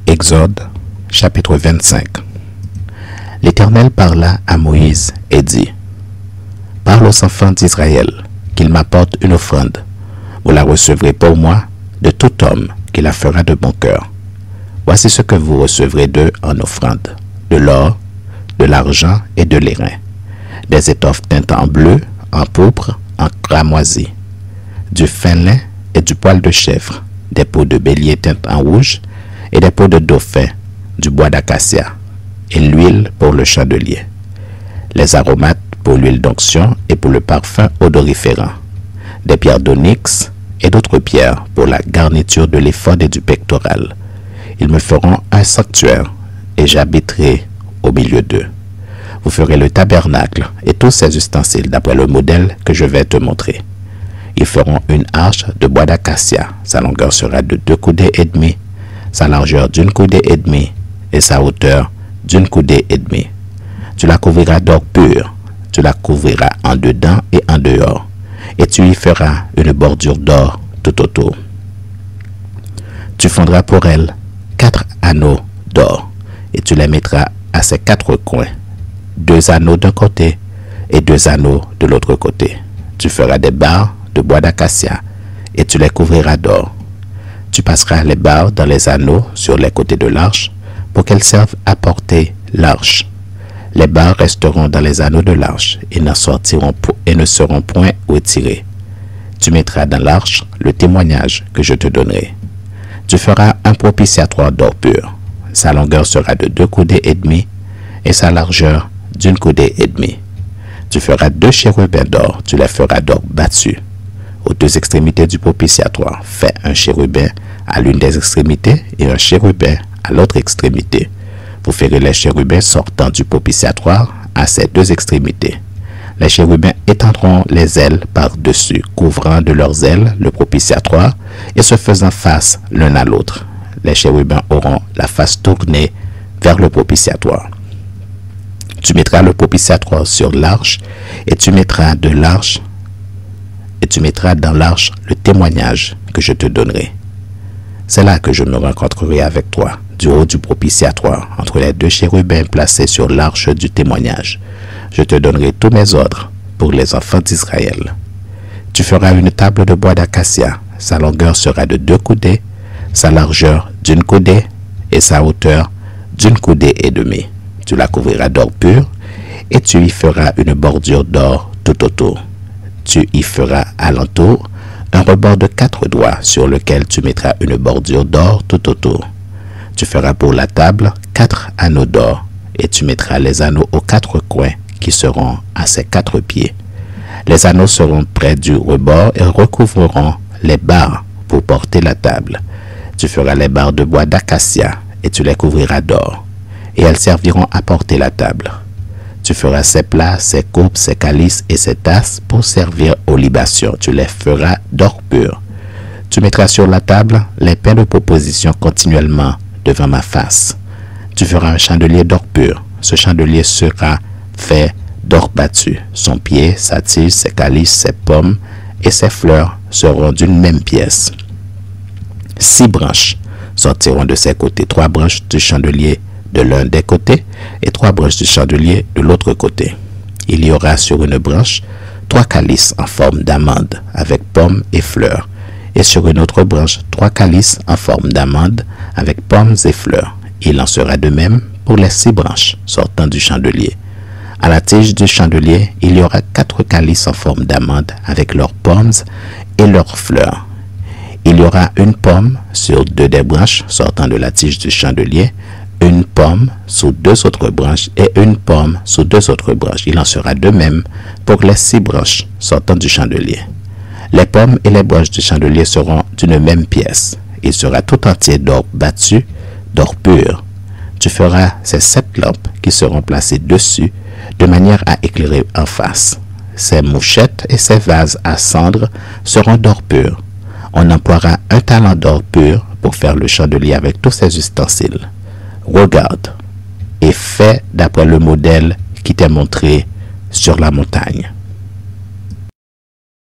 Exode, chapitre 25. L'Éternel parla à Moïse et dit: Parle aux enfants d'Israël, qu'ils m'apportent une offrande. Vous la recevrez pour moi de tout homme qui la fera de bon cœur. Voici ce que vous recevrez d'eux en offrande: de l'or, de l'argent et de l'airain, des étoffes teintes en bleu, en pourpre, en cramoisi, du fin lin et du poil de chèvre, des peaux de bélier teintes en rouge et des peaux de dauphin, du bois d'acacia, et l'huile pour le chandelier, les aromates pour l'huile d'onction et pour le parfum odoriférant, des pierres d'onyx et d'autres pierres pour la garniture de l'éphod et du pectoral. Ils me feront un sanctuaire et j'habiterai au milieu d'eux. Vous ferez le tabernacle et tous ses ustensiles d'après le modèle que je vais te montrer. Ils feront une arche de bois d'acacia. Sa longueur sera de 2 coudées et demie, sa largeur d'1 coudée et demie et sa hauteur d'1 coudée et demie. Tu la couvriras d'or pur. Tu la couvriras en dedans et en dehors, et tu y feras une bordure d'or tout autour. Tu fondras pour elle 4 anneaux d'or, et tu les mettras à ses 4 coins, 2 anneaux d'un côté et 2 anneaux de l'autre côté. Tu feras des barres de bois d'acacia, et tu les couvriras d'or. Tu passeras les barres dans les anneaux sur les côtés de l'arche, pour qu'elles servent à porter l'arche. Les barres resteront dans les anneaux de l'arche et ne seront point retirées. Tu mettras dans l'arche le témoignage que je te donnerai. Tu feras un propitiatoire d'or pur. Sa longueur sera de 2 coudées et demie et sa largeur d'1 coudée et demie. Tu feras 2 chérubins d'or. Tu les feras d'or battu. Aux 2 extrémités du propitiatoire, fais un chérubin à l'une des extrémités et un chérubin à l'autre extrémité. Vous ferez les chérubins sortant du propitiatoire à ces 2 extrémités. Les chérubins étendront les ailes par-dessus, couvrant de leurs ailes le propitiatoire et se faisant face l'un à l'autre. Les chérubins auront la face tournée vers le propitiatoire. Tu mettras le propitiatoire sur l'arche et tu mettras dans l'arche le témoignage que je te donnerai. C'est là que je me rencontrerai avec toi, du haut du propitiatoire, entre les 2 chérubins placés sur l'arche du témoignage. Je te donnerai tous mes ordres pour les enfants d'Israël. Tu feras une table de bois d'acacia. Sa longueur sera de 2 coudées, sa largeur d'1 coudée et sa hauteur d'1 coudée et demie. Tu la couvriras d'or pur et tu y feras une bordure d'or tout autour. Tu y feras alentour un rebord de 4 doigts sur lequel tu mettras une bordure d'or tout autour. Tu feras pour la table 4 anneaux d'or et tu mettras les anneaux aux 4 coins qui seront à ses 4 pieds. Les anneaux seront près du rebord et recouvreront les barres pour porter la table. Tu feras les barres de bois d'acacia et tu les couvriras d'or, et elles serviront à porter la table. Tu feras ses plats, ses coupes, ses calices et ses tasses pour servir aux libations. Tu les feras d'or pur. Tu mettras sur la table les pains de proposition continuellement devant ma face. Tu feras un chandelier d'or pur. Ce chandelier sera fait d'or battu. Son pied, sa tige, ses calices, ses pommes et ses fleurs seront d'une même pièce. 6 branches sortiront de ses côtés, 3 branches du chandelier de l'un des côtés et 3 branches du chandelier de l'autre côté. Il y aura sur une branche 3 calices en forme d'amande avec pommes et fleurs, et sur une autre branche 3 calices en forme d'amande avec pommes et fleurs. Il en sera de même pour les 6 branches sortant du chandelier. À la tige du chandelier, il y aura 4 calices en forme d'amande avec leurs pommes et leurs fleurs. Il y aura une pomme sur 2 des branches sortant de la tige du chandelier, une pomme sous 2 autres branches et une pomme sous 2 autres branches. Il en sera de même pour les 6 branches sortant du chandelier. Les pommes et les branches du chandelier seront d'une même pièce. Il sera tout entier d'or battu, d'or pur. Tu feras ces 7 lampes qui seront placées dessus de manière à éclairer en face. Ces mouchettes et ces vases à cendre seront d'or pur. On emploiera un talent d'or pur pour faire le chandelier avec tous ses ustensiles. Regarde et fais d'après le modèle qui t'est montré sur la montagne.